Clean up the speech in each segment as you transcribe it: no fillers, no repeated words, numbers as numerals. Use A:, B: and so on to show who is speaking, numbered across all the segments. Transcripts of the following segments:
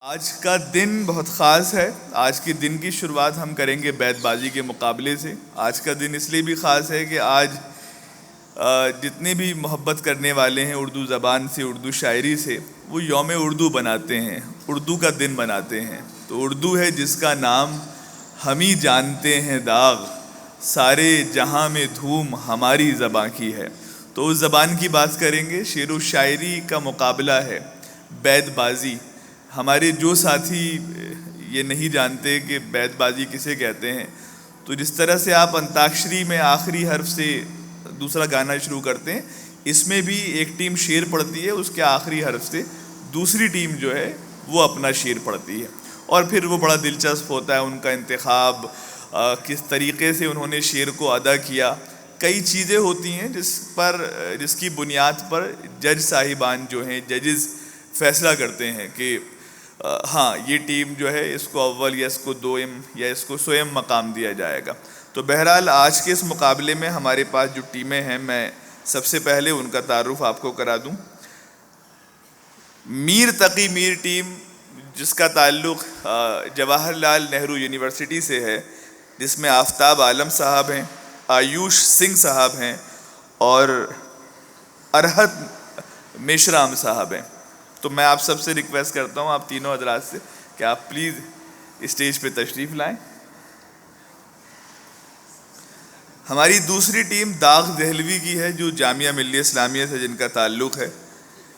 A: आज का दिन बहुत ख़ास है। आज के दिन की शुरुआत हम करेंगे बैतबाजी के मुकाबले से। आज का दिन इसलिए भी ख़ास है कि आज जितने भी मोहब्बत करने वाले हैं उर्दू ज़बान से, उर्दू शायरी से, वो यौम उर्दू बनाते हैं, उर्दू का दिन बनाते हैं। तो उर्दू है जिसका नाम हम ही जानते हैं दाग, सारे जहां में धूम हमारी ज़बां की है। तो उस ज़बान की बात करेंगे। शेर व शायरी का मुकाबला है, बैतबाजी। हमारे जो साथी ये नहीं जानते कि बैतबाजी किसे कहते हैं, तो जिस तरह से आप अंताक्षरी में आखिरी हर्फ से दूसरा गाना शुरू करते हैं, इसमें भी एक टीम शेर पढ़ती है, उसके आखिरी हर्फ से दूसरी टीम जो है वो अपना शेर पढ़ती है। और फिर वो बड़ा दिलचस्प होता है उनका इंतखाब, किस तरीक़े से उन्होंने शेर को अदा किया। कई चीज़ें होती हैं जिसकी बुनियाद पर जज साहिबान जो हैं, जजेस फैसला करते हैं कि हाँ, ये टीम जो है इसको अव्वल या इसको दोयम या इसको सोयम मकाम दिया जाएगा। तो बहरहाल आज के इस मुकाबले में हमारे पास जो टीमें हैं, मैं सबसे पहले उनका तारुफ आपको करा दूं। मीर तकी मीर टीम, जिसका ताल्लुक़ जवाहरलाल नेहरू यूनिवर्सिटी से है, जिसमें आफ्ताब आलम साहब हैं, आयुष सिंह साहब हैं और अरहत मेशराम साहब हैं। तो मैं आप सबसे रिक्वेस्ट करता हूँ, आप तीनों हजरात से, कि आप प्लीज़ स्टेज पे तशरीफ़ लाएं। हमारी दूसरी टीम दाग दहलवी की है, जो जामिया मिल्लिया इस्लामिया से जिनका ताल्लुक़ है,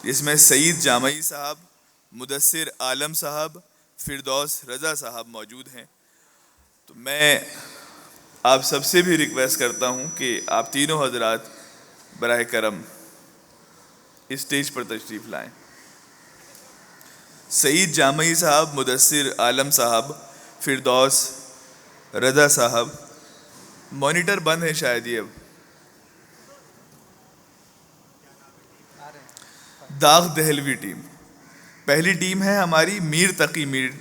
A: जिसमें सईद जामई साहब, मुदस्सिर आलम साहब, फिरदौस रज़ा साहब मौजूद हैं। तो मैं आप सबसे भी रिक्वेस्ट करता हूँ कि आप तीनों हजरात बराह करम स्टेज पर तशरीफ़ लाएं। सईद जामई साहब, मुदस्सिर आलम साहब, फिरदौस रज़ा साहब। मॉनिटर बंद है शायद ये अब। दाग दहलवी टीम, पहली टीम है हमारी मीर तकी मीर,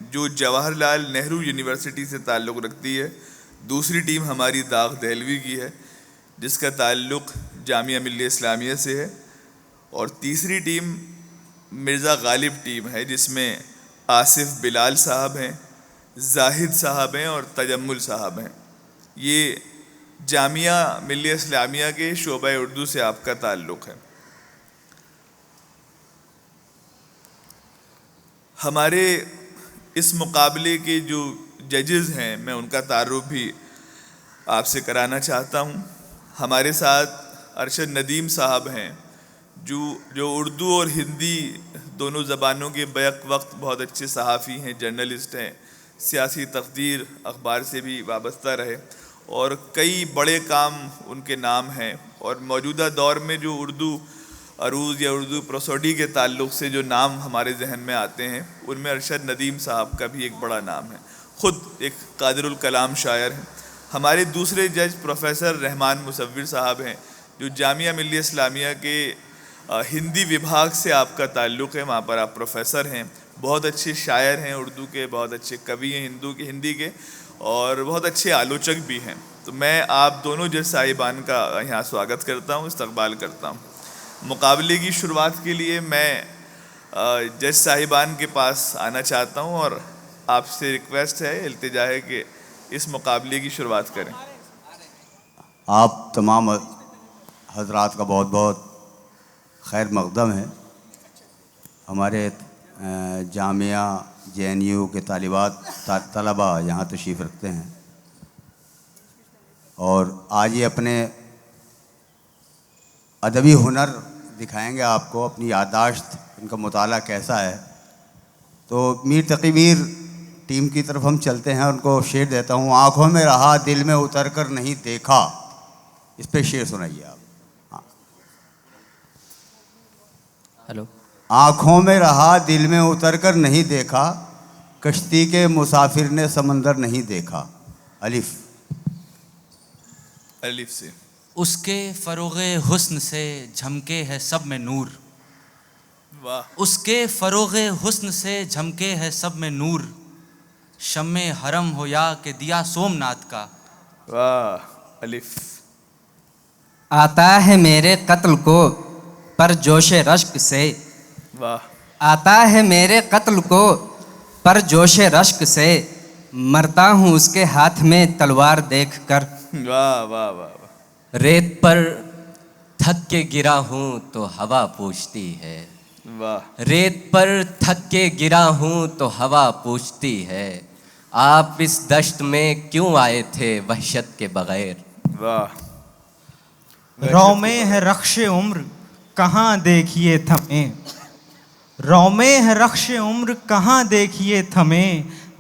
A: जो जवाहरलाल नेहरू यूनिवर्सिटी से ताल्लुक़ रखती है। दूसरी टीम हमारी दाग दहलवी की है, जिसका ताल्लुक़ जामिया मिल्लिया इस्लामिया से है। और तीसरी टीम मिर्ज़ा गालिब टीम है, जिसमें आसिफ बिलाल साहब हैं, जाहिद साहब हैं और तजम्मुल साहब हैं। ये जामिया मिल्लिया इस्लामिया के शोबा उर्दू से आपका ताल्लुक़ है। हमारे इस मुकाबले के जो जजेस हैं, मैं उनका तारुफ भी आपसे कराना चाहता हूँ। हमारे साथ अरशद नदीम साहब हैं, जो उर्दू और हिंदी दोनों ज़बानों के बैक वक्त बहुत अच्छे सहाफ़ी हैं, जर्नलिस्ट हैं, सियासी तक़दीर अखबार से भी वाबस्ता रहे और कई बड़े काम उनके नाम हैं। और मौजूदा दौर में जो उर्दू अरूज़ या उर्दू प्रोसोडी के ताल्लुक़ से जो नाम हमारे जहन में आते हैं, उनमें अरशद नदीम साहब का भी एक बड़ा नाम है, ख़ुद एक कादिरुल कलाम शायर हैं। हमारे दूसरे जज प्रोफेसर रहमान मुसव्विर साहब हैं, जो जामिया मिल्लिया इस्लामिया के हिंदी विभाग से आपका ताल्लुक़ है, वहाँ पर आप प्रोफेसर हैं। बहुत अच्छे शायर हैं उर्दू के, बहुत अच्छे कवि हैं हिंदी के और बहुत अच्छे आलोचक भी हैं। तो मैं आप दोनों जज साहिबान का यहाँ स्वागत करता हूँ, इस्तकबाल करता हूँ। मुकाबले की शुरुआत के लिए मैं जज साहिबान के पास आना चाहता हूँ और आपसे रिक्वेस्ट है, इल्तिजा है कि इस मुकाबले की शुरुआत करें।
B: आप तमाम हजरात का बहुत बहुत खैर मक़दम है। हमारे जामिया JNU के तलबा यहाँ तशरीफ़ रखते हैं और आज ये अपने अदबी हुनर दिखाएंगे आपको, अपनी याददाश्त, इनका मुताला कैसा है। तो मीर तकी मीर टीम की तरफ हम चलते हैं। उनको शेर देता हूँ। आँखों में रहा दिल में उतर कर नहीं देखा, इस पे शेर सुनाइए आप।
C: हेलो।
B: आँखों में रहा दिल में उतर कर नहीं देखा, कश्ती के मुसाफिर ने समंदर नहीं देखा। अलिफ
A: से।
C: उसके फ़रोग़े हुस्न से झमके है सब में नूर।
A: वाह।
C: उसके फ़रोग़े हुस्न से झमके है सब में नूर, शम्मे हरम हो या के दिया सोमनाथ का।
A: वाह। अलिफ।
D: आता है मेरे कत्ल को पर जोश रश्क से,
A: वाह।
D: आता है मेरे कत्ल को पर जोशे रश्क से मरता हूँ उसके हाथ में तलवार देखकर।
A: वाह वाह वाह वाह
E: रेत पर थक के गिरा हूँ तो हवा पूछती है,
A: वाह
E: रेत पर थक के गिरा हूँ तो हवा पूछती है, आप इस दश्त में क्यों आए थे वहशत के बगैर।
A: वाह।
F: रौमे है रख्शे उम्र कहाँ देखिए थमे, रौमे है रख्शे उम्र कहाँ देखिए थमे,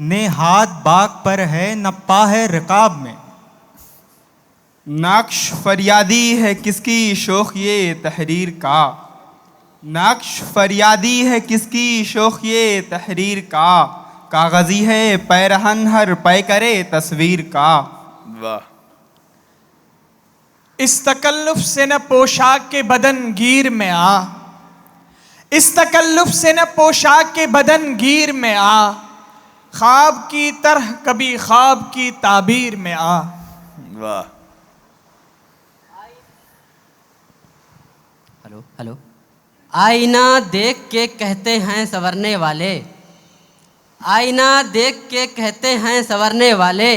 F: ने हाथ बाग पर है नप्पा है रिकाब में। नक्श फरियादी है किसकी शोख ये तहरीर का, नक्श फरियादी है किसकी शोख ये तहरीर का, कागजी है पैरहन हर पै करे तस्वीर का।
A: वाह।
G: इस तकल्लुफ से न पोशाक के बदन गिर में आ, इस तकल्लुफ से न पोशाक के बदन गिर में आ, ख्वाब की तरह कभी ख्वाब की ताबीर में आ।
A: वाह।
H: Hello hello. आईना देख के कहते हैं संवरने वाले, आईना देख के कहते हैं संवरने वाले,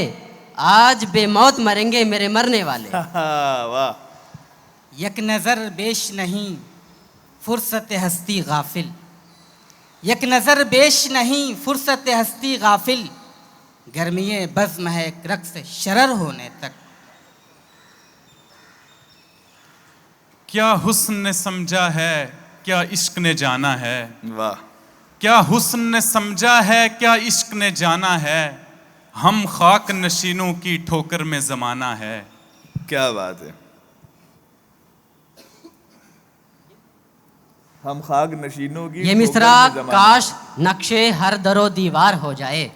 H: आज बेमौत मरेंगे मेरे मरने वाले।
A: वाह।
D: यक नज़र बेश नहीं फुर्सत हस्ती गाफिल, यक नज़र बेश नहीं फुर्सत हस्ती गाफिल, गर्मिये बज़्म है रक्स शरर होने तक।
I: क्या हुस्न ने समझा है क्या इश्क ने जाना है,
A: वाह।
I: क्या हुस्न ने समझा है क्या इश्क ने जाना है, हम खाक नशीनों की ठोकर में ज़माना है।
A: क्या बात है। हम खाक नशीनों की
H: ये मिसरा काश नक्शे हर दरो दीवार हो जाए,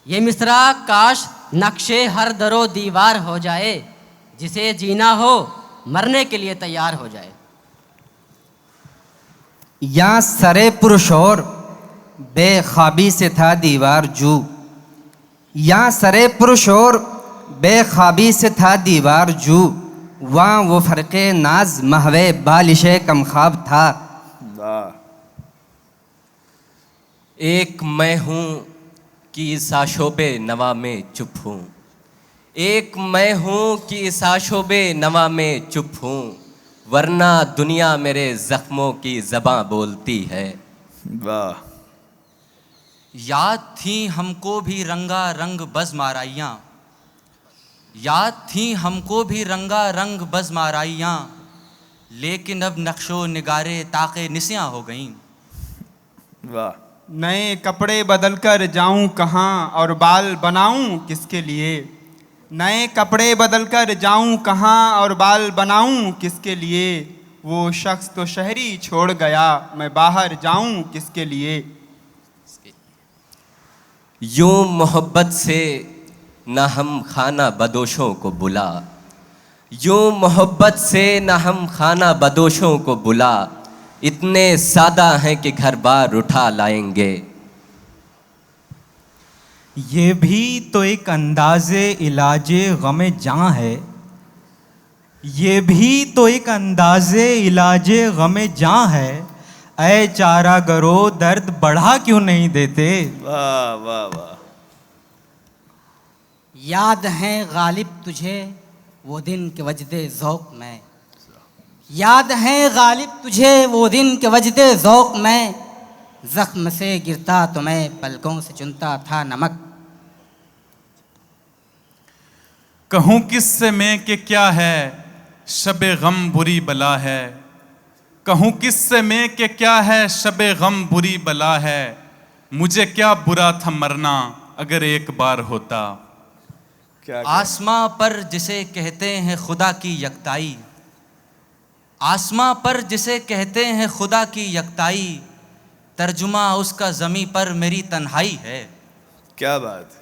H: ये मिसरा काश नक्शे हर दरो दीवार हो जाए, जिसे जीना हो मरने के लिए तैयार हो जाए।
D: यहाँ सरे पुरशोर बेख्वाबी से था दीवार जू, यहाँ सरे पुरशोर बेख्वाबी से था दीवार जू, वहाँ वो फ़र्क़े नाज महवे बालिशे कम ख्वाब था।
A: वाह।
E: एक मैं हूँ कि इस आशोबे नवा में चुप हूँ, एक मैं हूँ कि इस आशोबे नवा में चुप हूँ, वरना दुनिया मेरे जख्मों की ज़बां बोलती है।
A: वाह।
C: याद थी हमको भी रंगा रंग बज़ माराइयाँ, याद थी हमको भी रंगा रंग बज़ माराइयाँ, लेकिन अब नक्शो निगारे ताक़े निसियाँ हो गईं।
A: वाह।
F: नए कपड़े बदल कर जाऊं कहाँ और बाल बनाऊं किसके लिए, नए कपड़े बदल कर जाऊं कहाँ और बाल बनाऊं किसके लिए, वो शख्स तो शहरी छोड़ गया मैं बाहर जाऊं किसके लिए।
E: यूं मोहब्बत से न हम खाना बदोशों को बुला, यूं मोहब्बत से न हम खाना बदोशों को बुला, इतने सादा हैं कि घर बार उठा लाएंगे।
F: ये भी तो एक अंदाज़े इलाजे गमे जाँ है, ये भी तो एक अंदाज़े इलाजे गमे जाँ है, ऐ चारा गरो दर्द बढ़ा क्यों नहीं देते।
A: वाह वाह वाह।
D: याद हैं गालिब तुझे वो दिन के वजदे ज़ौक़ में, याद हैं गालिब तुझे वो दिन के वजदे ज़ौक़ में, ज़ख्म से गिरता तो मैं पलकों से चुनता था नमक।
I: कहूँ किससे मैं कि क्या है शबे गम बुरी बला है, कहूँ किससे मैं कि क्या है शबे गम बुरी बला है, मुझे क्या बुरा था मरना अगर एक बार होता।
A: क्या
C: आसमां पर जिसे कहते हैं खुदा की यकताई, आसमां पर जिसे कहते हैं खुदा की यकताई, तर्जुमा उसका ज़मी पर मेरी तन्हाई है।
A: क्या बात है।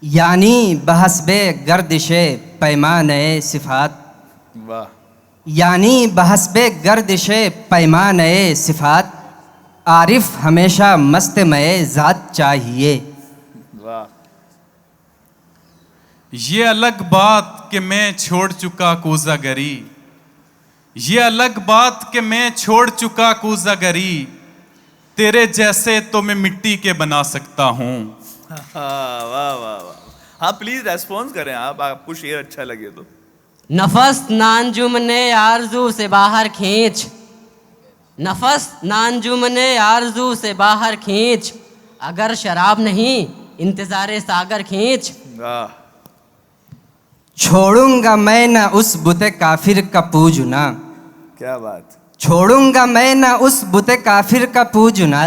D: यानी बहसबे गर्दिशे पैमाने सिफ़ात,
A: वाह।
D: यानी बहसबे गर्दिशे पैमाने सिफ़ात, आरिफ हमेशा मस्त मय ज़ात चाहिए।
A: वाह।
I: ये अलग बात कि मैं छोड़ चुका कोज़ागरी, ये अलग बात कि मैं छोड़ चुका कूज़ागरी, तेरे जैसे तो मैं मिट्टी के बना सकता हूँ।
A: हाँ, वाह वाह वाह। हाँ प्लीज रेस्पॉन्स करें आप, आपको शेर अच्छा लगे तो।
H: नफस नांजुम ने आरजू से बाहर खींच, नफस नांजुम ने आरजू से बाहर खींच, अगर शराब नहीं इंतज़ारे सागर खींच।
A: वाह।
D: छोड़ूंगा मैं न उस बुते काफिर का पूजना,
A: क्या बात।
D: छोड़ूंगा मैं न उस बुते काफिर का पूजना,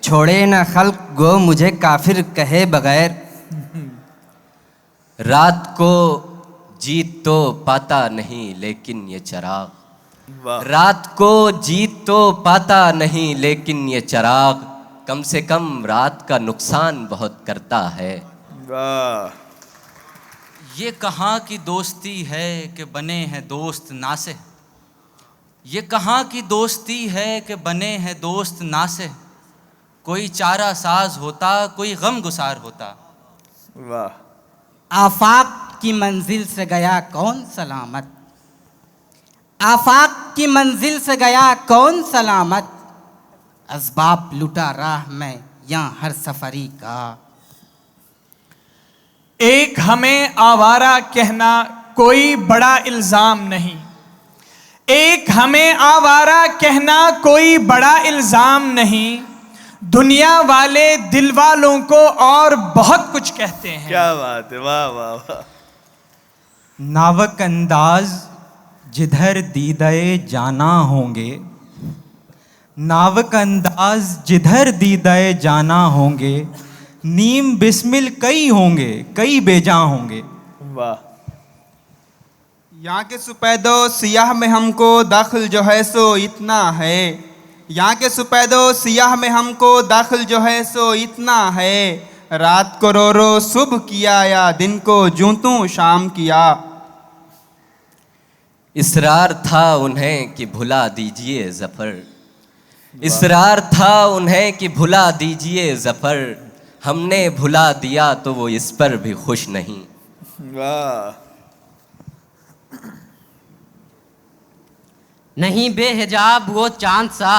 D: छोड़े न खल्क गो मुझे काफिर कहे बगैर।
E: रात को जीत तो पाता नहीं लेकिन ये चराग,
A: वाह।
E: रात को जीत तो पाता नहीं लेकिन ये चराग, कम से कम रात का नुकसान बहुत करता है।
A: वाह।
C: ये कहाँ की दोस्ती है कि बने हैं दोस्त नासे, ये कहाँ की दोस्ती है कि बने हैं दोस्त नासे, कोई चारा साज होता कोई गम गुसार होता।
A: वाह।
J: आफाक की मंजिल से गया कौन सलामत, आफाक की मंजिल से गया कौन सलामत, असबाब लुटा राह में यहाँ हर सफरी का।
G: एक हमें आवारा कहना कोई बड़ा इल्ज़ाम नहीं, एक हमें आवारा कहना कोई बड़ा इल्ज़ाम नहीं, दुनिया वाले दिल वालों को और बहुत कुछ कहते हैं।
A: क्या बात है, वाह वाह वाह।
F: नावक अंदाज जिधर दीदाए जाना होंगे, नावक अंदाज जिधर दीदाए जाना होंगे, नीम बिस्मिल कई होंगे कई बेजा होंगे।
A: वाह।
F: यहाँ के सुपैदो सियाह में हमको दाखिल जो है सो इतना है, यहाँ के सुपैदो सियाह में हमको दाखिल जो है सो इतना है, रात को रो रो सुबह किया या दिन को जूतूं शाम किया।
E: इसरार था उन्हें कि भुला दीजिए ज़फ़र, इसरार था उन्हें कि भुला दीजिए ज़फ़र, हमने भुला दिया तो वो इस पर भी खुश नहीं।
A: वाह।
H: नहीं बेहिजाब वो चांद सा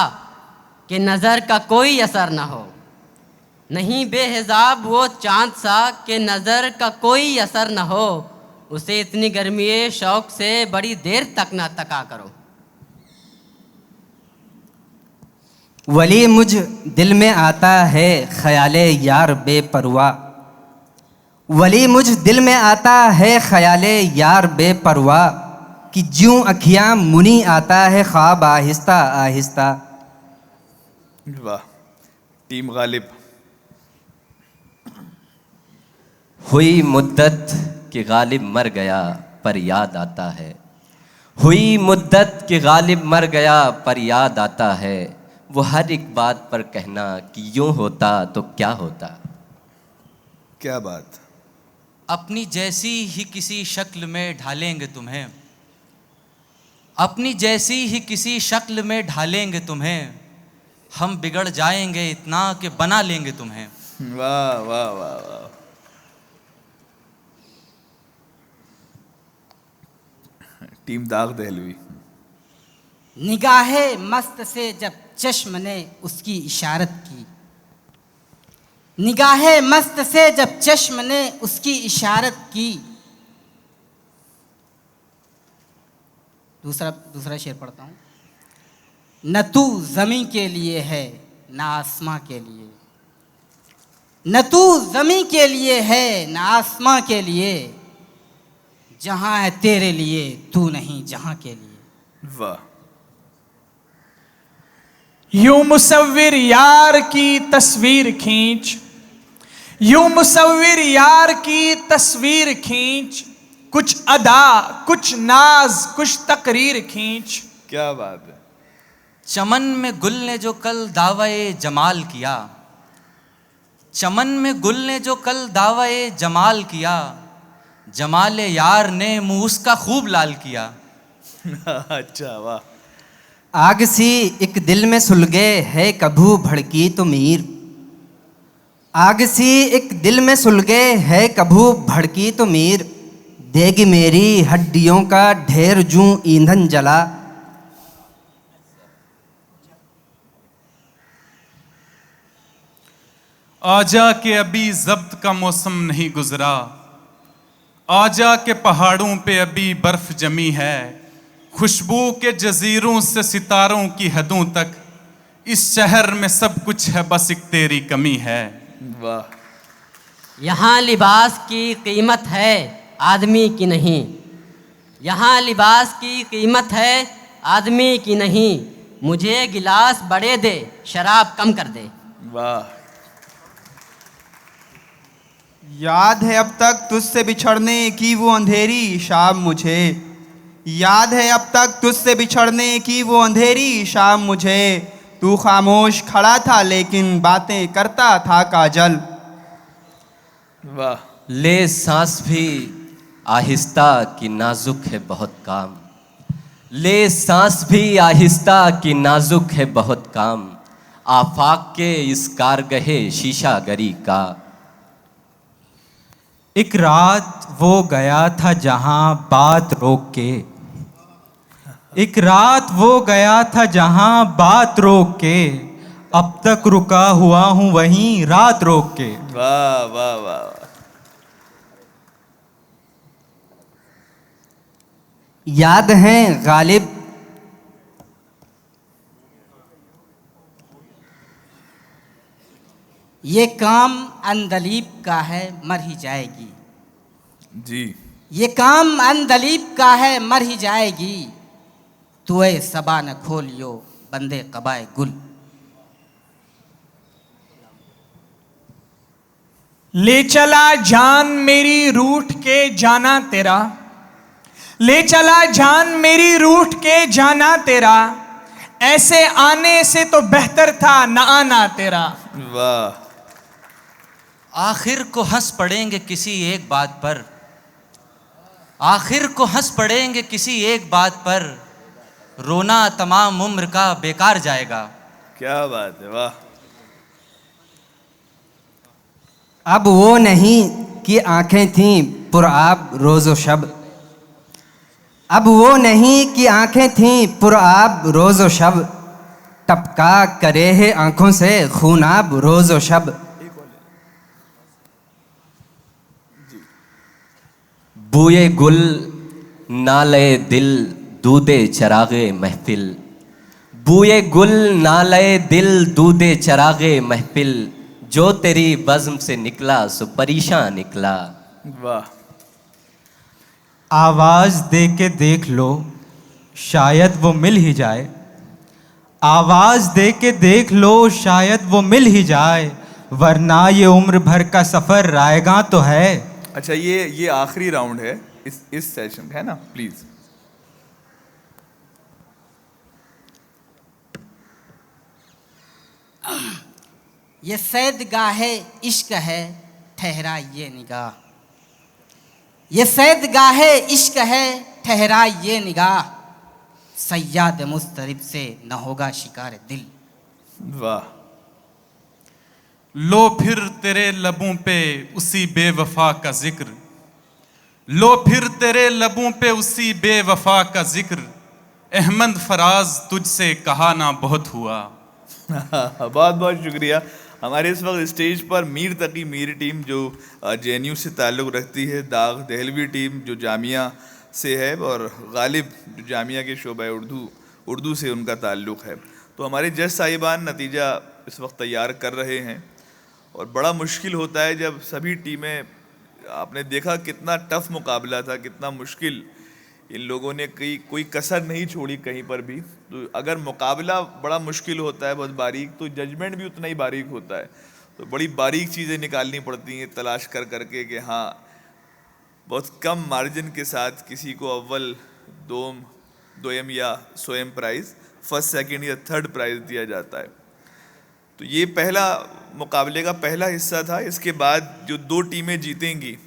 H: कि नज़र का कोई असर न हो, नहीं बेहिजाब वो चांद सा कि नज़र का कोई असर न हो, उसे इतनी गर्मी शौक से बड़ी देर तक ना तका करो।
D: वली मुझ दिल में आता है ख्याले यार बेपरवाह, वली मुझ दिल में आता है ख्याले यार बेपरवाह, कि ज्यों अखियाँ मुनी आता है ख्वाब आहिस्ता आहिस्ता।
A: वाह। टीम गालिब।
E: हुई मुद्दत कि गालिब मर गया पर याद आता है, हुई मुद्दत कि गालिब मर गया पर याद आता है, वो हर एक बात पर कहना कि यूं होता तो क्या होता।
A: क्या बात।
C: अपनी जैसी ही किसी शक्ल में ढालेंगे तुम्हें, अपनी जैसी ही किसी शक्ल में ढालेंगे तुम्हें, हम बिगड़ जाएंगे इतना कि बना लेंगे तुम्हें।
A: वाह वाह वाह वाह। टीम दाग दहलवी।
J: निगाहे मस्त से जब चश्म ने उसकी इशारत की, निगाहे मस्त से जब चश्म ने उसकी इशारत की। दूसरा शेर पढ़ता हूँ। न तू ज़मीं के लिए है न आसमां के लिए, न तू ज़मीं के लिए है न आसमां के लिए, जहाँ है तेरे लिए तू नहीं जहाँ के लिए।
A: वाह।
G: यूं मुसव्विर यार की तस्वीर खींच, यूं मुसव्विर यार की तस्वीर खींच, कुछ अदा कुछ नाज कुछ तकरीर खींच।
A: क्या बात है।
C: चमन में गुल ने जो कल दावाए जमाल किया, चमन में गुल ने जो कल दावाए जमाल किया, जमाल यार ने मुँह उसका खूब लाल किया।
A: अच्छा वाह।
D: आग सी एक दिल में सुलगे है कभू भड़की तो मीर, आग सी एक दिल में सुलगे है कभू भड़की तो मीर, देगी मेरी हड्डियों का ढेर जूं ईंधन जला,
I: आजा के अभी जब्त का मौसम नहीं गुजरा, आजा के पहाड़ों पे अभी बर्फ जमी है, खुशबू के जजीरों से सितारों की हदों तक इस शहर में सब कुछ है, बस एक तेरी कमी है।
A: वाह।
H: यहाँ लिबास की कीमत है आदमी की नहीं, यहाँ लिबास की कीमत है आदमी की नहीं, मुझे गिलास बड़े दे शराब कम कर दे।
A: वाह।
F: याद है अब तक तुझसे बिछड़ने की वो अंधेरी शाम मुझे, याद है अब तक तुझसे बिछड़ने की वो अंधेरी शाम मुझे, तू खामोश खड़ा था लेकिन बातें करता था काजल।
A: वाह।
E: ले सांस भी आहिस्ता की नाजुक है बहुत काम, ले सांस भी आहिस्ता की नाजुक है बहुत काम, आफाक के इस कारगहे शीशा गरी का।
K: एक रात वो गया था जहां बात रोक के, एक रात वो गया था जहां बात रोक के, अब तक रुका हुआ हूं वहीं रात रोक के।
A: वाह वाह वाह।
D: याद है गालिब,
J: ये काम अंदलीब का है मर ही जाएगी,
A: जी।
J: ये काम अंदलीब का है मर ही जाएगी, तू ए सबा न खोलियो बंदे कबाए गुल।
G: ले चला जान मेरी रूठ के जाना तेरा, ले चला जान मेरी रूठ के जाना तेरा, ऐसे आने से तो बेहतर था न आना तेरा।
A: वाह।
C: आखिर को हंस पड़ेंगे किसी एक बात पर, आखिर को हंस पड़ेंगे किसी एक बात पर, रोना तमाम उम्र का बेकार जाएगा।
A: क्या बात है। वाह।
D: अब वो नहीं कि आंखें थीं पुरआब रोज़ो शब, अब वो नहीं कि आंखें थीं पुरआब रोज़ो शब, टपका करे है आंखों से खूनाब रोज़ो शब।
E: बूए गुल नाले दिल दूधे चरागे महफिल, बूए गुल नाले दिल दूधे चरागे महफिल, जो तेरी बज़्म से निकला सो परेशान निकला।
A: वाह।
K: आवाज दे के देख लो शायद वो मिल ही जाए, आवाज दे के देख लो शायद वो मिल ही जाए, वरना ये उम्र भर का सफर रायगा तो है।
A: अच्छा, ये आखिरी राउंड है इस सेशन का, है ना? प्लीज।
J: ये सैद गाहे इश्क है ठहरा ये निगाह, ये सैद गाहे इश्क है ठहरा ये निगाह, सयाद मुस्तरिब से न होगा शिकार दिल।
A: वाह।
I: लो फिर तेरे लबों पे उसी बेवफा का जिक्र, लो फिर तेरे लबों पे उसी बेवफा का जिक्र, अहमद फराज तुझसे कहा ना बहुत हुआ।
A: बहुत बहुत शुक्रिया। हमारे इस वक्त स्टेज पर मीर तकी मीर टीम जो JNU से ताल्लुक़ रखती है, दाग दहलवी टीम जो जामिया से है, और गालिब जो जामिया के शोबा उर्दू से उनका ताल्लुक़ है। तो हमारे जज साहिबान नतीजा इस वक्त तैयार कर रहे हैं, और बड़ा मुश्किल होता है जब सभी टीमें, आपने देखा कितना टफ मुकाबला था, कितना मुश्किल, इन लोगों ने कोई कसर नहीं छोड़ी कहीं पर भी। तो अगर मुकाबला बड़ा मुश्किल होता है, बहुत बारीक, तो जजमेंट भी उतना ही बारीक होता है। तो बड़ी बारीक चीज़ें निकालनी पड़ती हैं तलाश कर करके कि हाँ, बहुत कम मार्जिन के साथ किसी को अव्वल दोयम या सोयम प्राइज़, फर्स्ट सेकंड या थर्ड प्राइज़ दिया जाता है। तो ये पहला मुकाबले का पहला हिस्सा था। इसके बाद जो दो टीमें जीतेंगी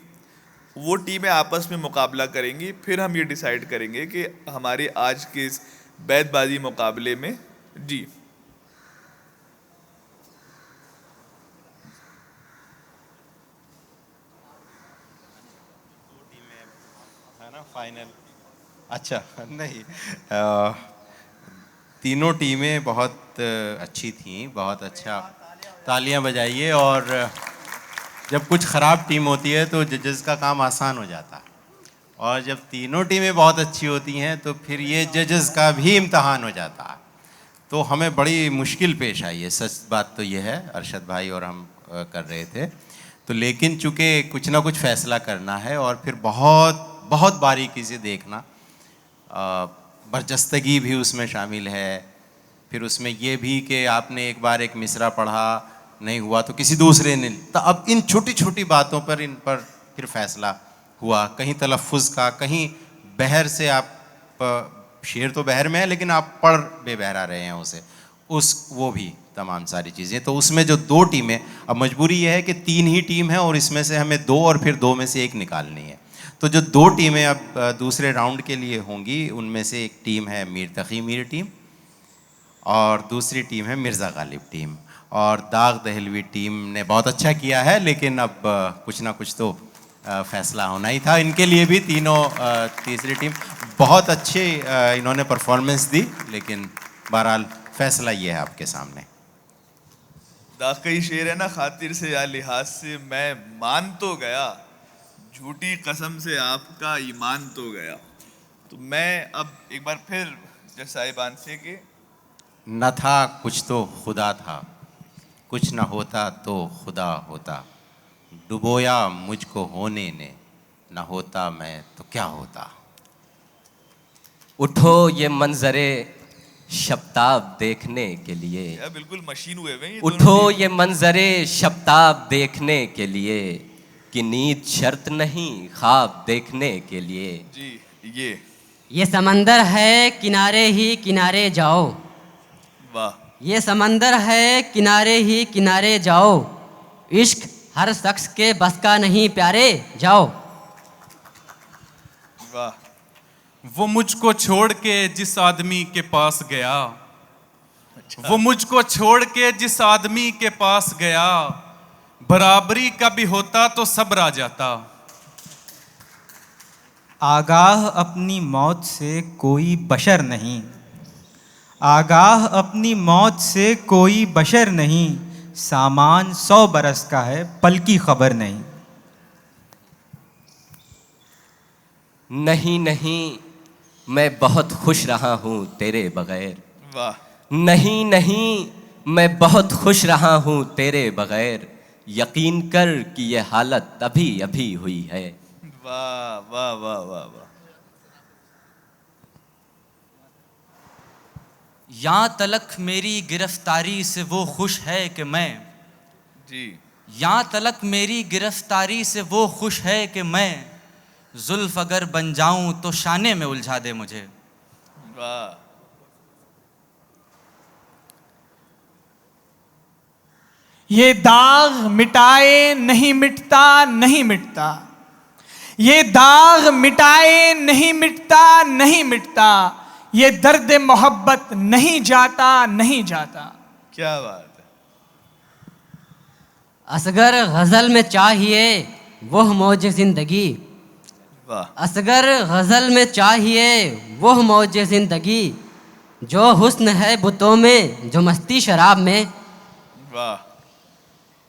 A: वो टीमें आपस में मुकाबला करेंगी, फिर हम ये डिसाइड करेंगे कि हमारे आज के इस बैतबाजी मुकाबले में जी
L: है ना फाइनल। अच्छा नहीं, तीनों टीमें बहुत अच्छी थीं, बहुत अच्छा तालियां बजाइए। और जब कुछ ख़राब टीम होती है तो जजेस का काम आसान हो जाता है, और जब तीनों टीमें बहुत अच्छी होती हैं तो फिर ये जजेस का भी इम्तहान हो जाता है। तो हमें बड़ी मुश्किल पेश आई है, सच बात तो ये है। अरशद भाई और हम कर रहे थे तो, लेकिन चूँकि कुछ ना कुछ फ़ैसला करना है और फिर बहुत बहुत बारीकी से देखना, बरजस्तगी भी उसमें शामिल है। फिर उसमें ये भी कि आपने एक बार एक मिसरा पढ़ा, नहीं हुआ तो किसी दूसरे ने, तो अब इन छोटी छोटी बातों पर इन पर फिर फैसला हुआ। कहीं तलफ़ुज़ का, कहीं बहर से, आप शेर तो बहर में है लेकिन आप पढ़ बेबहरा रहे हैं उसे, वो भी तमाम सारी चीज़ें। तो उसमें जो दो टीमें, अब मजबूरी ये है कि 3 ही टीम है और इसमें से हमें 2 और फिर 2 में से 1 निकालनी है। तो जो 2 टीमें अब दूसरे राउंड के लिए होंगी, उनमें से एक टीम है मीर तकी मीर टीम और दूसरी टीम है मिर्ज़ा गालिब टीम। और दाग दहलवी टीम ने बहुत अच्छा किया है, लेकिन अब कुछ ना कुछ तो फैसला होना ही था इनके लिए भी। तीसरी टीम बहुत अच्छे इन्होंने परफॉर्मेंस दी, लेकिन बहरहाल फैसला ये है आपके सामने।
A: दाग का ही शेर है ना, खातिर से या लिहाज से मैं मान तो गया, झूठी कसम से आपका ईमान तो गया। तो मैं अब एक बार फिर जज साहिबान से कि
L: न था कुछ तो खुदा था, कुछ न होता तो खुदा होता, डुबोया मुझको होने ने, न होता मैं तो क्या होता।
E: उठो ये मंजरे शब्ताब देखने के लिए,
A: बिल्कुल मशीन हुए हुए हैं।
E: उठो ये मंजरे शब्ताब देखने के लिए, कि नींद शर्त नहीं ख्वाब देखने के लिए।
A: जी
H: ये समंदर है किनारे ही किनारे जाओ,
A: वाह।
H: ये समंदर है किनारे ही किनारे जाओ, इश्क हर शख्स के बस का नहीं प्यारे जाओ।
A: वाह।
I: वो मुझको छोड़ के जिस आदमी के पास गया, वो मुझको छोड़ के जिस आदमी के पास गया, बराबरी का भी होता तो सब्र आ जाता।
K: आगाह अपनी मौत से कोई बशर नहीं, आगाह अपनी मौत से कोई बशर नहीं, सामान 100 बरस का है पल की खबर नहीं।
E: नहीं नहीं मैं बहुत खुश रहा हूँ तेरे बगैर,
A: वाह।
E: नहीं नहीं मैं बहुत खुश रहा हूँ तेरे बगैर, यकीन कर कि ये हालत अभी अभी हुई है।
A: वाह वाह वाह वाह वाह।
C: यहाँ तलक मेरी गिरफ्तारी से वो खुश है कि मैं,
A: जी
C: यहाँ तलक मेरी गिरफ्तारी से वो खुश है कि मैं, जुल्फ अगर बन जाऊं तो शाने में उलझा दे मुझे।
A: वाह।
G: ये दाग मिटाए नहीं मिटता नहीं मिटता, ये दाग मिटाए नहीं मिटता नहीं मिटता, ये दर्द मोहब्बत नहीं जाता नहीं जाता।
A: क्या बात है।
H: असगर गज़ल में चाहिए वो मौज ज़िंदगी,
A: वाह।
H: असगर गज़ल में चाहिए वो मौज ज़िंदगी, जो हुस्न है बुतों में जो मस्ती शराब में।
A: वाह।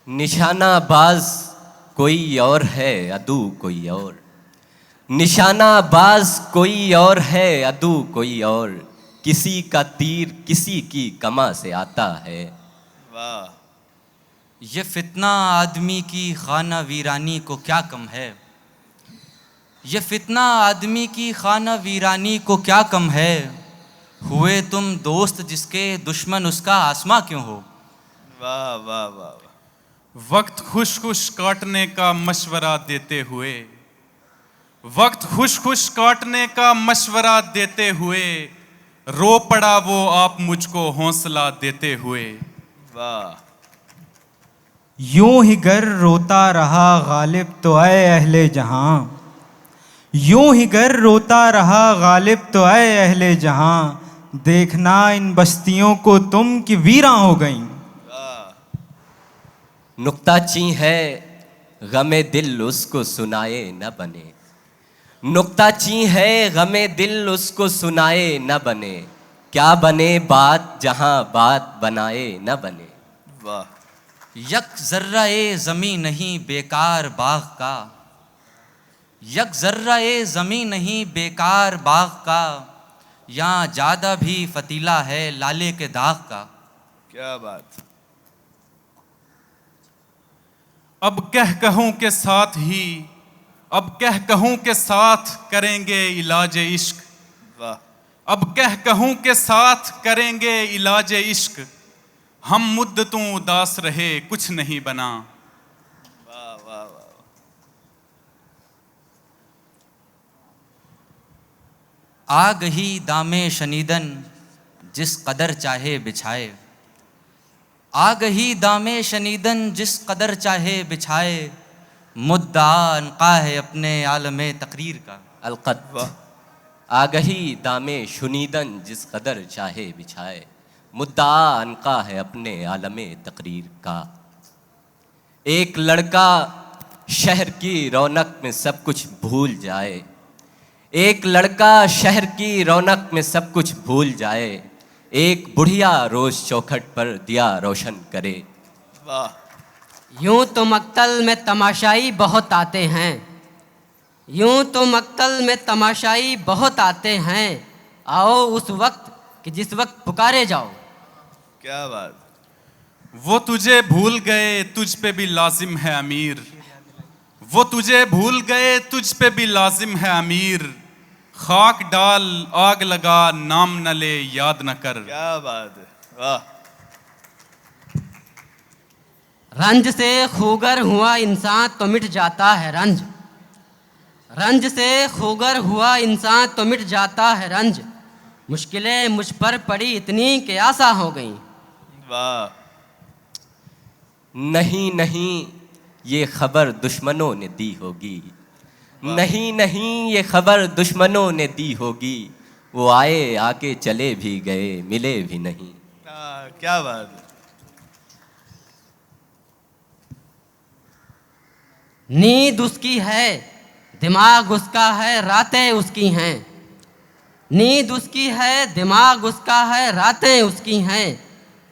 E: निशाना बाज कोई और है अदू कोई और, निशाना बाज कोई और है अदू कोई और, किसी का तीर किसी की कमा से आता है।
A: वाह।
C: ये फितना आदमी की खाना वीरानी को क्या कम है, ये फितना आदमी की खाना वीरानी को क्या कम है, हुए तुम दोस्त जिसके दुश्मन उसका आसमां क्यों हो।
A: वाह वाह वाह।
I: वक्त खुश खुश काटने का मशवरा देते हुए, वक्त खुश खुश काटने का मशवरा देते हुए, रो पड़ा वो आप मुझको हौसला देते हुए।
A: वाह।
K: यूं ही गर रोता रहा गालिब तो ऐ अहले जहां, यूं ही गर रोता रहा गालिब तो ऐ अहले जहां, देखना इन बस्तियों को तुम कि वीरां हो गईं।
E: नुक्ताची है गमे दिल उसको सुनाए न बने, नुक्ताची है गमे दिल उसको सुनाए न बने, क्या बने बात जहां बात बनाए न बने।
A: वाह।
C: यक जर्रा ए ज़मीं नहीं बेकार बाग का, यक जर्रा ए ज़मीं नहीं बेकार बाग का, यहाँ ज़्यादा भी फतीला है लाले के दाग का।
A: क्या बात।
I: अब कह कहूँ के साथ ही, अब कह कहूँ के साथ करेंगे इलाज इश्क,
A: वाह।
I: अब कह कहूँ के साथ करेंगे इलाज इश्क, हम मुद्दतों उदास रहे कुछ नहीं बना।
A: वाह वाह वाह।
C: आ गही दामे शनीदन जिस कदर चाहे बिछाए, आ गही दामे शनीदन जिस कदर चाहे बिछाए, मुद्दा अनका है अपने आलमे तकरीर का।
E: अलकत आगही दामे शुनीदन जिस कदर चाहे बिछाए, मुद्दा अनका है अपने आलमे तकरीर का। एक लड़का शहर की रौनक में सब कुछ भूल जाए, एक लड़का शहर की रौनक में सब कुछ भूल जाए, एक बुढ़िया रोज चौखट पर दिया रोशन करे।
A: वाह।
H: यूं तो मक्तल में तमाशाई बहुत आते हैं, यूं तो मक्तल में तमाशाई बहुत आते हैं, आओ उस वक्त कि जिस वक्त पुकारे जाओ।
A: क्या बात।
I: वो तुझे भूल गए तुझ पे भी लाजिम है अमीर, वो तुझे भूल गए तुझ पे भी लाजिम है अमीर, खाक डाल आग लगा नाम न ले याद न कर।
A: क्या बात है। वाह।
H: रंज से खूगर हुआ इंसान तो मिट जाता है रंज, रंज से खूगर हुआ इंसान तो मिट जाता है रंज, मुश्किलें मुझ पर पड़ी इतनी कि आसा हो गई।
A: वाह।
E: नहीं नहीं ये खबर दुश्मनों ने दी होगी, नहीं नहीं ये खबर दुश्मनों ने दी होगी, वो आए आके चले भी गए मिले भी नहीं।
A: क्या बात है।
H: नींद उसकी है दिमाग उसका है रातें उसकी हैं, नींद उसकी है दिमाग उसका है रातें उसकी हैं,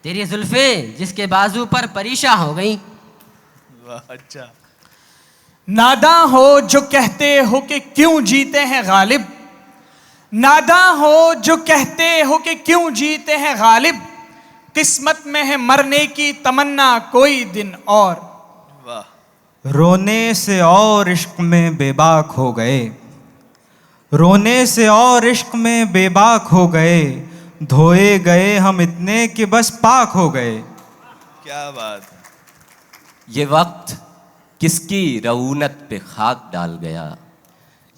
H: तेरी जुल्फें जिसके बाजू पर परीशा हो गई।
A: वाह। अच्छा।
G: नादा हो जो कहते हो कि क्यों जीते हैं गालिब, नादा हो जो कहते हो कि क्यों जीते हैं गालिब, किस्मत में है मरने की तमन्ना कोई दिन और।
A: वाह।
K: रोने से और इश्क में बेबाक हो गए, रोने से और इश्क में बेबाक हो गए, धोए गए हम इतने कि बस पाक हो गए।
A: क्या बात है।
E: ये वक्त किसकी रऊनत पे खाक डाल गया,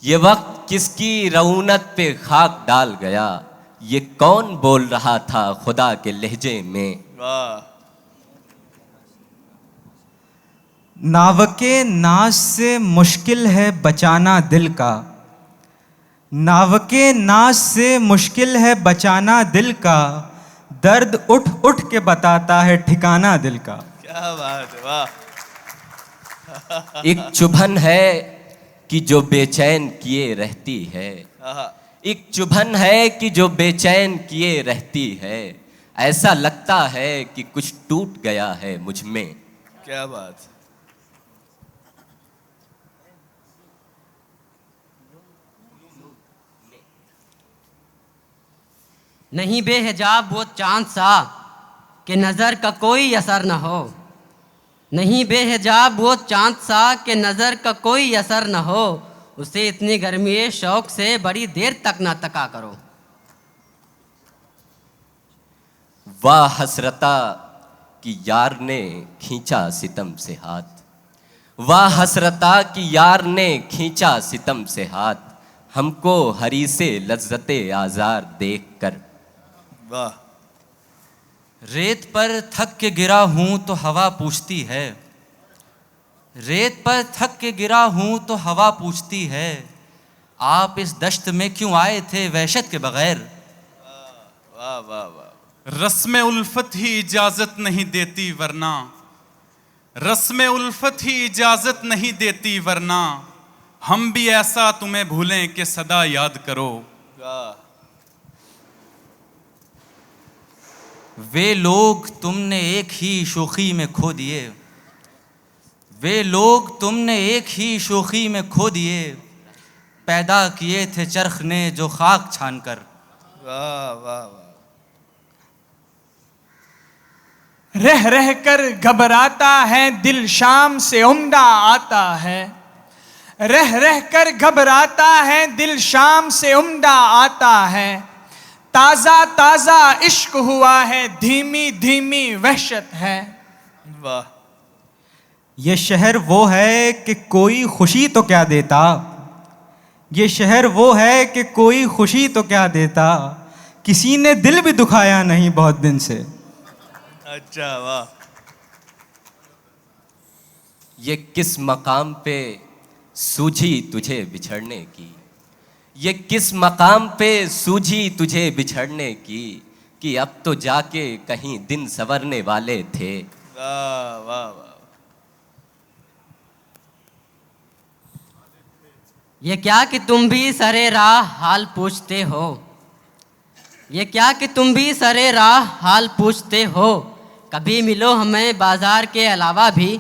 E: ये वक्त किसकी रऊनत पे खाक डाल गया, ये कौन बोल रहा था खुदा के लहजे में।
A: वाह।
K: नावके नाज से मुश्किल है बचाना दिल का, नावके नाज से मुश्किल है बचाना दिल का, दर्द उठ उठ के बताता है ठिकाना दिल का।
A: क्या बात है। वाह।
E: एक चुभन है कि जो बेचैन किए रहती है, एक चुभन है कि जो बेचैन किए रहती है, ऐसा लगता है कि कुछ टूट गया है मुझ में।
A: क्या बात।
H: नहीं बेहिजाब वो चांद सा कि नज़र का कोई असर न हो, नहीं बेहिजाब वो चांद सा कि नज़र का कोई असर न हो, उसे इतनी गर्मी शौक से बड़ी देर तक ना तका करो।
E: वाह हसरता कि यार ने खींचा सितम से हाथ, वाह हसरता कि यार ने खींचा सितम से हाथ, हमको हरी से लज्जते आज़ार देख कर।
A: वाह।
C: रेत पर थक के गिरा हूँ तो हवा पूछती है, रेत पर थक के गिरा हूँ तो हवा पूछती है, आप इस दश्त में क्यों आए थे वहशत के बगैर।
A: वाह वाह वाह।
I: रस्म उल्फत ही इजाजत नहीं देती वरना, रस्म उल्फत ही इजाजत नहीं देती वरना, हम भी ऐसा तुम्हें भूलें कि सदा याद करो।
C: वे लोग तुमने एक ही शोखी में खो दिए, वे लोग तुमने एक ही शोखी में खो दिए, पैदा किए थे चरख ने जो खाक छान कर।
A: वाह वाह वाह।
G: रह रह कर घबराता है दिल शाम से उम्दा आता है, रह रह कर घबराता है दिल शाम से उम्दा आता है, ताज़ा ताज़ा इश्क हुआ है धीमी धीमी वहशत है।
A: वाह।
K: ये शहर वो है कि कोई खुशी तो क्या देता, ये शहर वो है कि कोई खुशी तो क्या देता, किसी ने दिल भी दुखाया नहीं बहुत दिन से।
A: अच्छा वाह।
E: ये किस मकाम पे सूझी तुझे बिछड़ने की, ये किस मकाम पे सूझी तुझे बिछड़ने की, कि अब तो जाके कहीं दिन संवरने वाले थे।
A: वाह वाह वाह।
H: ये क्या कि तुम भी सरे राह हाल पूछते हो, ये क्या कि तुम भी सरे राह हाल पूछते हो, कभी मिलो हमें बाजार के अलावा भी।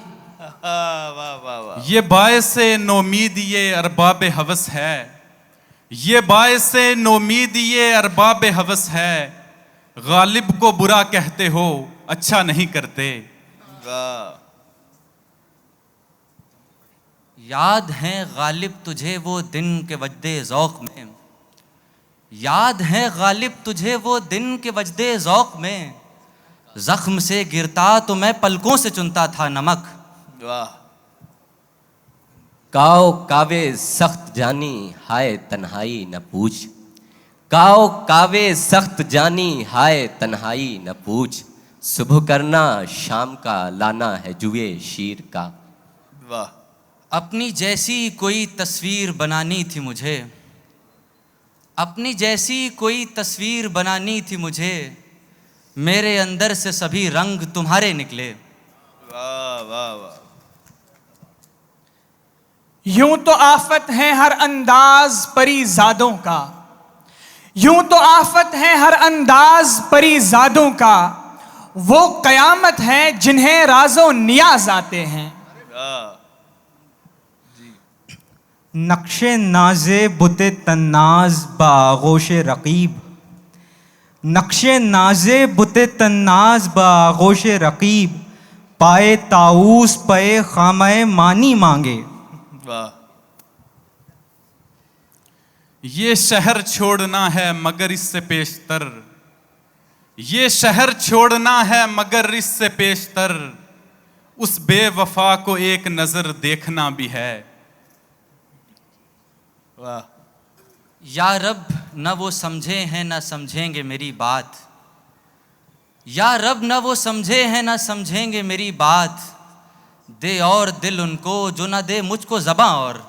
A: वाह वाह वाह।
I: ये बायसे नोमीद ये अरबाब हवस है, ये बायसे नोमीद ये अरबाब हवस है, गालिब को बुरा कहते हो अच्छा नहीं करते।
A: वाह।
C: याद है गालिब तुझे वो दिन के वजदे ज़ौक़ में, याद है गालिब तुझे वो दिन के वजदे ज़ौक़ में, ज़ख्म से गिरता तो मैं पलकों से चुनता था नमक।
A: वाह।
E: काओ कावे सख्त जानी हाय तन्हाई न पूछ, काओ कावे सख्त जानी हाय तन्हाई न पूछ, सुबह करना शाम का लाना है जुए शीर का।
A: वाह।
C: अपनी जैसी कोई तस्वीर बनानी थी मुझे, अपनी जैसी कोई तस्वीर बनानी थी मुझे, मेरे अंदर से सभी रंग तुम्हारे निकले।
A: वाह वाह वाह।
G: यूं तो आफत है हर अंदाज परीज़ादों का, यूं तो आफत है हर अंदाज परीज़ादों का, वो कयामत है जिन्हें राज़ो नियाज आते हैं।
K: नक्शे नाजे बुते तन्नाज बागोश रकीब, नक्शे नाजे बुते तन्नाज बागोश रकीब, पाए ताऊस पे खामे मानी मांगे।
A: वाह।
I: ये शहर छोड़ना है मगर इससे पेशतर, ये शहर छोड़ना है मगर इससे पेशतर, उस बेवफा को एक नजर देखना भी है।
A: वाह।
C: या रब न वो समझे हैं न समझेंगे मेरी बात, या रब न वो समझे हैं न समझेंगे मेरी बात, दे और दिल उनको जो न दे मुझको ज़बां और।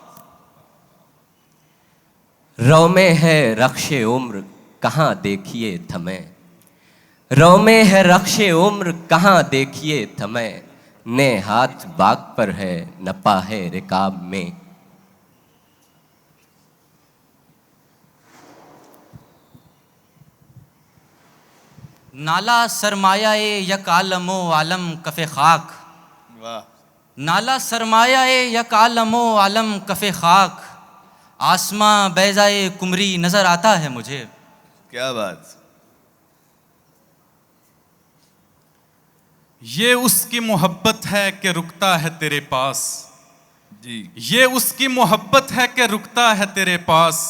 E: रौ में है रख्शे उम्र कहाँ देखिए थमे, रौ में है रख्शे उम्र कहाँ देखिए थमे, ने हाथ बाग पर है नपा है रिकाब में।
C: नाला सरमाया यक आलमो आलम कफ़े खाक,
A: वाह।
C: नाला सरमाया यक आलमो आलम कफ़े खाक, आसमां बैज़ाए कुमरी नज़र आता है मुझे।
A: क्या बात।
I: ये उसकी मोहब्बत है कि रुकता है तेरे पास
A: जी,
I: ये उसकी मोहब्बत है कि रुकता है तेरे पास,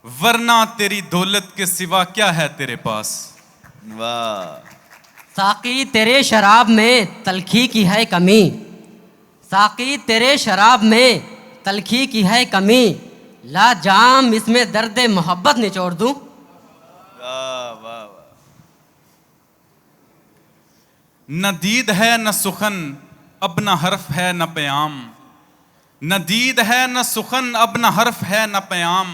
I: वरना तेरी दौलत के सिवा क्या है तेरे पास।
A: वाह।
H: साकी तेरे शराब में तलखी की है कमी, साकी तेरे शराब में तलखी की है कमी, ला जाम इसमें दर्द मोहब्बत निचोड़ दूं।
A: वाह वाह वाह।
I: न दीद है न सुखन अब न हर्फ है न प्याम, न दीद है न सुखन अब न हर्फ है न प्याम,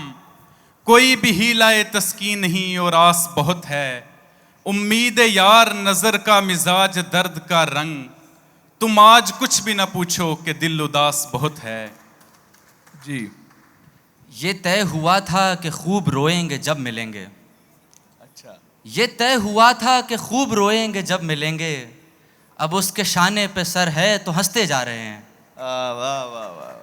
I: कोई भी हीलाए तस्कीन नहीं और आस बहुत है, उम्मीद यार नजर का मिजाज दर्द का रंग, तुम आज कुछ भी न पूछो कि दिल उदास बहुत है।
A: जी।
C: ये तय हुआ था कि खूब रोएंगे जब मिलेंगे,
A: अच्छा।
C: ये तय हुआ था कि खूब रोएंगे जब मिलेंगे, अब उसके शाने पे सर है तो हंसते जा रहे हैं।
A: वाह वाह वाह वाह।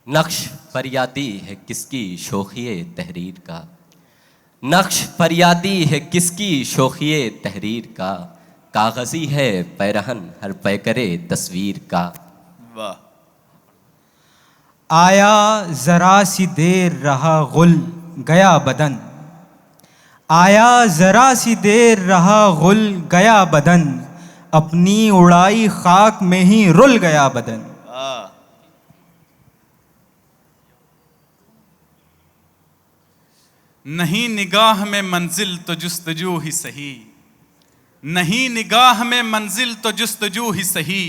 E: नक्श फरियादी है किसकी शोखिए तहरीर का, नक्श फरियादी है किसकी शोखिए तहरीर का, कागजी है पैरहन हर पैकरे तस्वीर का।
A: वाह।
K: आया जरा सी देर रहा गुल गया बदन, आया जरा सी देर रहा गुल गया बदन, अपनी उड़ाई खाक में ही रुल गया बदन।
I: नहीं निगाह में मंजिल तो जुस्तजू ही सही, नहीं निगाह में मंजिल तो जुस्तजू ही सही,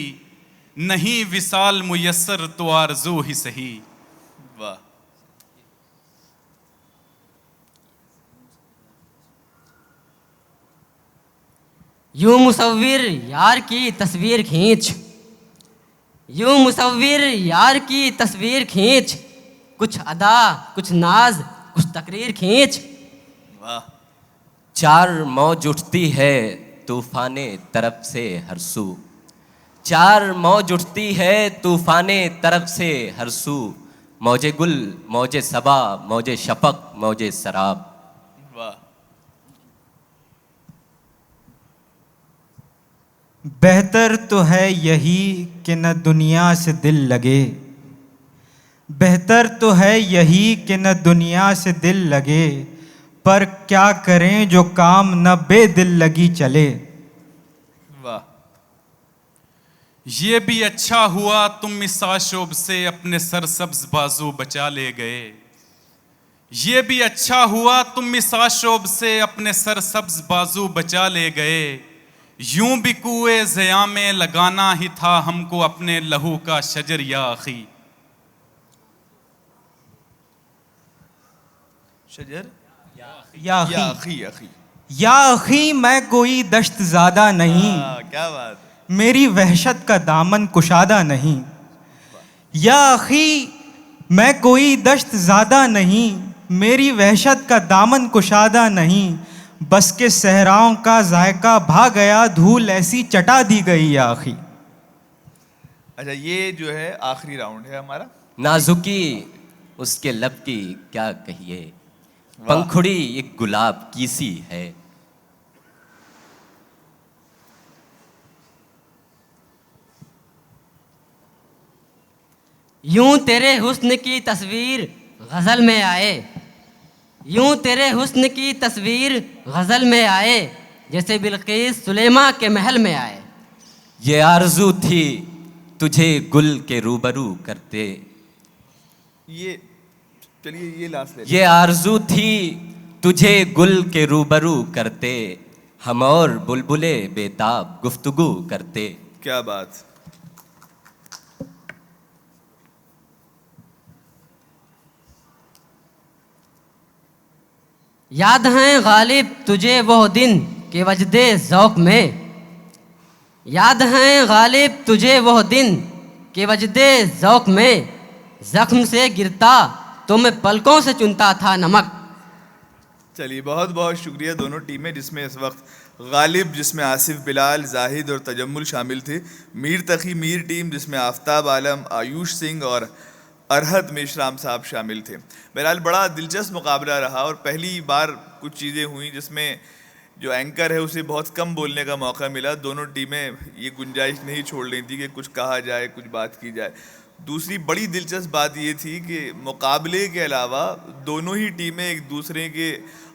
I: नहीं विसाल मुयस्सर तो आरज़ू ही सही।
A: वाह।
H: यूं मुसव्विर यार की तस्वीर खींच, यूं मुसव्विर यार की तस्वीर खींच, कुछ अदा कुछ नाज कुछ तकरीर खींच।
A: वाह।
E: चार मौज उठती है तूफाने तरफ से हर सू, चार मौज उठती है तूफाने तरफ से हर सू, मौजे गुल मौजे सबा मौजे शफक मौजे शराब।
A: वाह।
K: बेहतर तो है यही कि न दुनिया से दिल लगे, बेहतर तो है यही कि न दुनिया से दिल लगे, पर क्या करें जो काम न बेदिल लगी चले।
A: वाह।
I: ये भी अच्छा हुआ तुम इस आशोब से अपने सरसब्ज बाजू बचा ले गए, ये भी अच्छा हुआ तुम इस आशोब से अपने सरसब्ज बाजू बचा ले गए, यूं भी कुएं ज़िया में लगाना ही था हमको अपने लहू का शजर या अखी।
A: शजर
K: या
A: अखी अखी।
K: या अखी मैं कोई दश्त ज़्यादा नहीं,
A: क्या बात है।
K: मेरी वहशत का दामन कुशादा नहीं, या अखी मैं कोई दश्त ज़्यादा नहीं, मेरी वहशत का दामन कुशादा नहीं, बस के सहराओं का जायका भा गया, धूल ऐसी चटा दी गई या अखी।
A: अच्छा, ये जो है आखिरी राउंड है हमारा।
E: नाजुकी उसके लब की क्या कहिए, पंखुड़ी एक गुलाब की सी है,
H: यूं तेरे हुस्न की तस्वीर गज़ल में आए, यूं तेरे हुस्न की तस्वीर गज़ल में आए, जैसे बिल्किस सुलेमा के महल में आए।
E: ये आरजू थी तुझे गुल के रूबरू करते,
A: ये चलिए ये लास्ट ले।
E: ये आरजू थी तुझे गुल के रूबरू करते, हम और बुलबुले बेताब गुफ्तगू करते।
A: क्या बात।
H: याद हैं गालिब तुझे वो दिन के वजदे ज़ौक़ में, याद हैं गालिब तुझे वो दिन के वजदे ज़ौक़ में, ज़ख्म से गिरता तो मैं पलकों से चुनता था नमक।
A: चलिए बहुत बहुत शुक्रिया दोनों टीमें, जिसमें इस वक्त गालिब जिसमें आसिफ बिलाल, जाहिद और तजम्मुल शामिल थे, मीर तकी मीर टीम जिसमें आफ्ताब आलम, आयुष सिंह और अरहत मेशराम साहब शामिल थे। बहरहाल बड़ा दिलचस्प मुकाबला रहा और पहली बार कुछ चीज़ें हुई जिसमें जो एंकर है उसे बहुत कम बोलने का मौका मिला। दोनों टीमें ये गुंजाइश नहीं छोड़ रही थी कि कुछ कहा जाए, कुछ बात की जाए। दूसरी बड़ी दिलचस्प बात ये थी कि मुकाबले के अलावा दोनों ही टीमें एक दूसरे के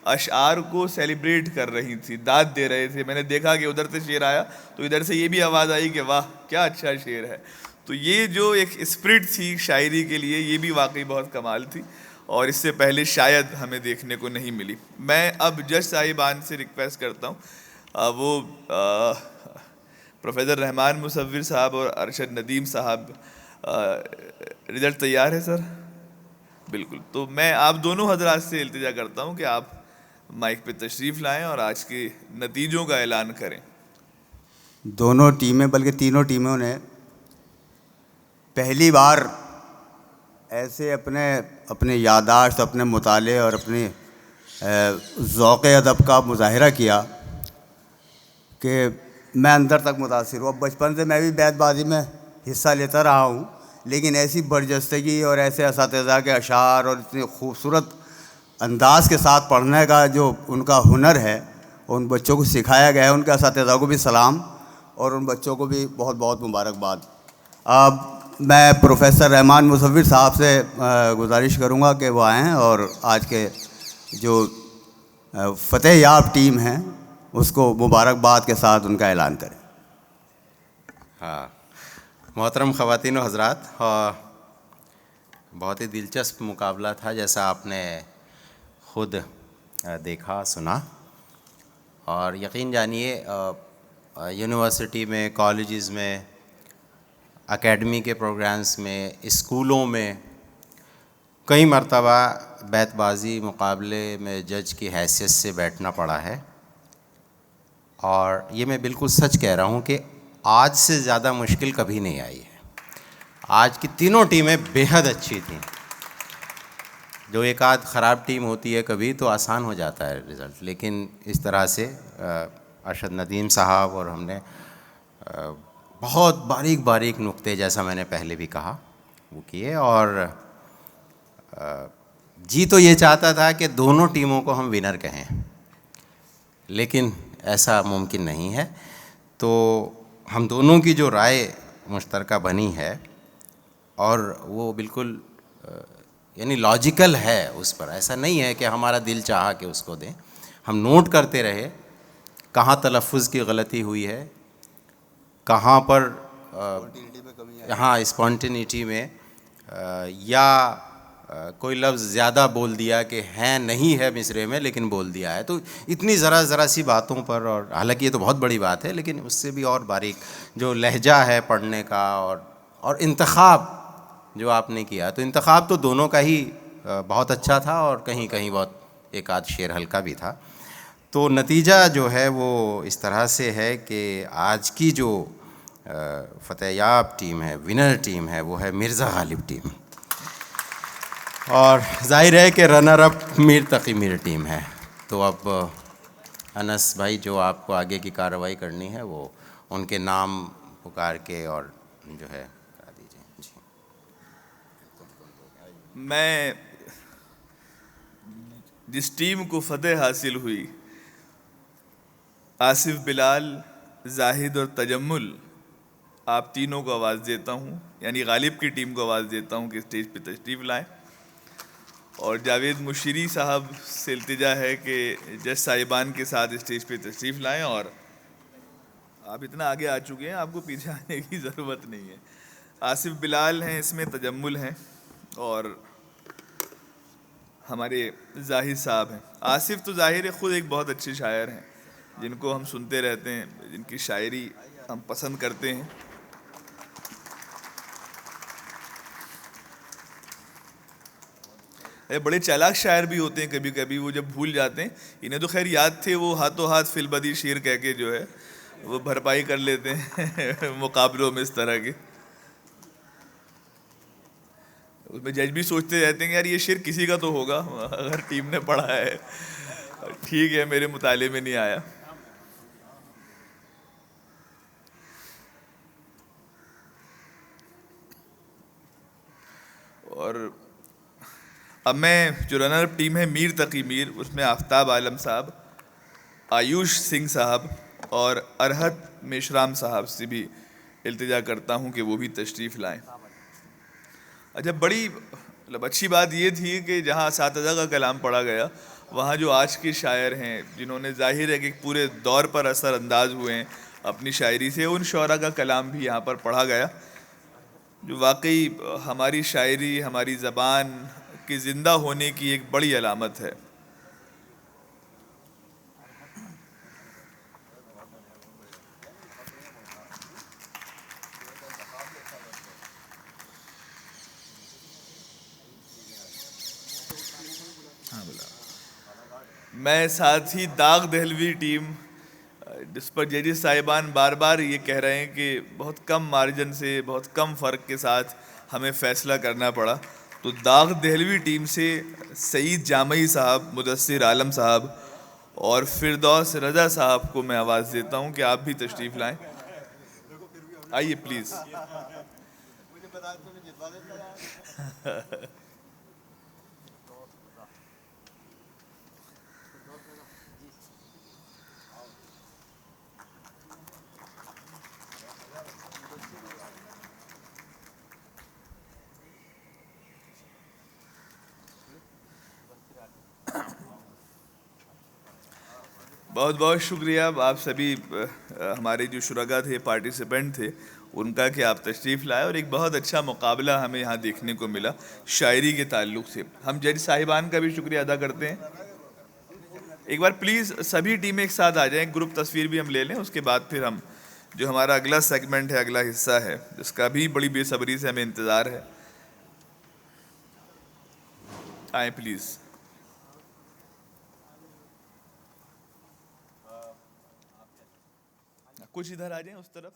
A: अशआर को सेलिब्रेट कर रही थी, दाद दे रहे थे। मैंने देखा कि उधर से शेर आया तो इधर से ये भी आवाज़ आई कि वाह क्या अच्छा शेर है। तो ये जो एक स्पिरिट थी शायरी के लिए, ये भी वाकई बहुत कमाल थी और इससे पहले शायद हमें देखने को नहीं मिली। मैं अब जज साहिबान से रिक्वेस्ट करता हूँ, वो प्रोफेसर रहमान मुसव्विर साहब और अरशद नदीम साहब, रिज़ल्ट तैयार है सर? बिल्कुल। तो मैं आप दोनों हजरात से इल्तिजा करता हूँ कि आप माइक पे तशरीफ़ लाएं और आज के नतीजों का ऐलान करें।
B: दोनों टीमें, बल्कि तीनों टीमों ने पहली बार ऐसे अपने यादाश्त, अपने मुताले और अपनी ज़ौक़ अदब का मुज़ाहिरा किया कि मैं अंदर तक मुतासिर हुआ। बचपन से मैं भी बैतबाजी में हिस्सा लेता रहा हूँ, लेकिन ऐसी बरजस्तगी और ऐसे असातिज़ा के अशार और इतने खूबसूरत अंदाज़ के साथ पढ़ने का जो उनका हुनर है, उन बच्चों को सिखाया गया है। उनके असातिज़ा को भी सलाम और उन बच्चों को भी बहुत बहुत मुबारकबाद। अब मैं प्रोफेसर रहमान मुसव्विर साहब से गुजारिश करूँगा कि वो आएँ और आज के जो फ़तेह याब टीम है उसको मुबारकबाद के साथ उनका ऐलान करें।
L: हाँ, मोहतरम ख़वातीन व हज़रात, बहुत ही दिलचस्प मुकाबला था जैसा आपने ख़ुद देखा सुना। और यकीन जानिए यूनिवर्सिटी में, कॉलेजेस में, एकेडमी के प्रोग्राम्स में, स्कूलों में कई मरतबा बैतबाजी मुकाबले में जज की हैसियत से बैठना पड़ा है। और ये मैं बिल्कुल सच कह रहा हूँ कि आज से ज़्यादा मुश्किल कभी नहीं आई है। आज की तीनों टीमें बेहद अच्छी थीं। जो एक आध ख़राब टीम होती है कभी तो आसान हो जाता है रिज़ल्ट, लेकिन इस तरह से अरशद नदीम साहब और हमने बहुत बारीक बारीक नुक्ते, जैसा मैंने पहले भी कहा, वो किए। और जी तो ये चाहता था कि दोनों टीमों को हम विनर कहें, लेकिन ऐसा मुमकिन नहीं है। तो हम दोनों की जो राय मुश्तरका बनी है और वो बिल्कुल यानी लॉजिकल है उस पर, ऐसा नहीं है कि हमारा दिल चाहा कि उसको दें। हम नोट करते रहे कहाँ तलफ़्फ़ुज़ की गलती हुई है, कहाँ पर हाँ स्पॉन्टेनिटी में या कोई लफ्ज़ ज़्यादा बोल दिया कि है नहीं है मिसरे में लेकिन बोल दिया है। तो इतनी ज़रा सी बातों पर, और हालांकि ये तो बहुत बड़ी बात है, लेकिन उससे भी और बारीक जो लहजा है पढ़ने का और इंतखाब जो आपने किया, तो इंतखाब तो दोनों का ही बहुत अच्छा था और कहीं कहीं बहुत एक आध शेर हल्का भी था। तो नतीजा जो है वो इस तरह से है कि आज की जो फ़तेह याब टीम है, विनर टीम है, वो है मिर्ज़ा गालिब टीम। और जाहिर है कि रनर अप मीर तकी मीर टीम है। तो अब अनस भाई जो आपको आगे की कार्रवाई करनी है वो उनके नाम पुकार के और जो है करा दीजिए। जी,
A: मैं जिस टीम को फ़तेह हासिल हुई, आसिफ, बिलाल, जाहिद और तजम्मुल, आप तीनों को आवाज़ देता हूँ, यानी गालिब की टीम को आवाज़ देता हूँ कि स्टेज पे तशरीफ़ लाएं। और जावेद मुशीरी साहब से इल्तिजा है कि जज साहिबान के साथ स्टेज पे तशरीफ़ लाएं। और आप इतना आगे आ चुके हैं, आपको पीछे आने की ज़रूरत नहीं है। आसिफ बिलाल हैं, इसमें तजम्मुल हैं और हमारे जाहिद साहब हैं। आसिफ तो ज़ाहिर है ख़ुद एक बहुत अच्छे शायर हैं, जिनको हम सुनते रहते हैं, जिनकी शायरी हम पसंद करते हैं। ये बड़े चालाक शायर भी होते हैं कभी कभी, वो जब भूल जाते हैं। इन्हें तो खैर याद थे, वो हाथों हाथ फिलबदी शेर कह के जो है वो भरपाई कर लेते हैं मुकाबलों में इस तरह के। उसमें जज भी सोचते रहते हैं यार ये शेर किसी का तो होगा, अगर टीम ने पढ़ा है, ठीक है मेरे मुताले में नहीं आया। और अब मैं जो रनर अप टीम है मीर तकी मीर, उसमें आफ्ताब आलम साहब, आयुष सिंह साहब और अरहत मेशराम साहब से भी इल्तिजा करता हूँ कि वो भी तशरीफ़ लाएं। अच्छा, बड़ी मतलब अच्छी बात ये थी कि जहाँ असातिज़ा का कलाम पढ़ा गया, वहाँ जो आज के शायर हैं जिन्होंने ज़ाहिर है कि पूरे दौर पर असर अंदाज हुए हैं अपनी शायरी से, उन शौरा का कलाम भी यहाँ पर पढ़ा गया, जो वाकई हमारी शायरी, हमारी ज़बान के ज़िंदा होने की एक बड़ी अलामत है। मैं साथ ही दाग दहलवी टीम, जिस पर जजेस साहिबान बार बार ये कह रहे हैं कि बहुत कम मार्जिन से, बहुत कम फ़र्क के साथ हमें फ़ैसला करना पड़ा, तो दाग दहलवी टीम से सईद जामई साहब, मुदस्सिर आलम साहब और फिरदौस रजा साहब को मैं आवाज़ देता हूं कि आप भी तशरीफ़ लाएं। आइए प्लीज़। बहुत बहुत शुक्रिया आप सभी हमारे जो शुरगा थे, पार्टिसिपेंट थे, उनका कि आप तशरीफ़ लाए और एक बहुत अच्छा मुकाबला हमें यहाँ देखने को मिला शायरी के ताल्लुक़ से। हम जज साहिबान का भी शुक्रिया अदा करते हैं। एक बार प्लीज़ सभी टीमें एक साथ आ जाएं, ग्रुप तस्वीर भी हम ले लें, उसके बाद फिर हम जो हमारा अगला सेगमेंट है, अगला हिस्सा है, जिसका भी बड़ी बेसब्री से हमें इंतज़ार है। आए प्लीज़। कुछ इधर आ जाएं उस तरफ।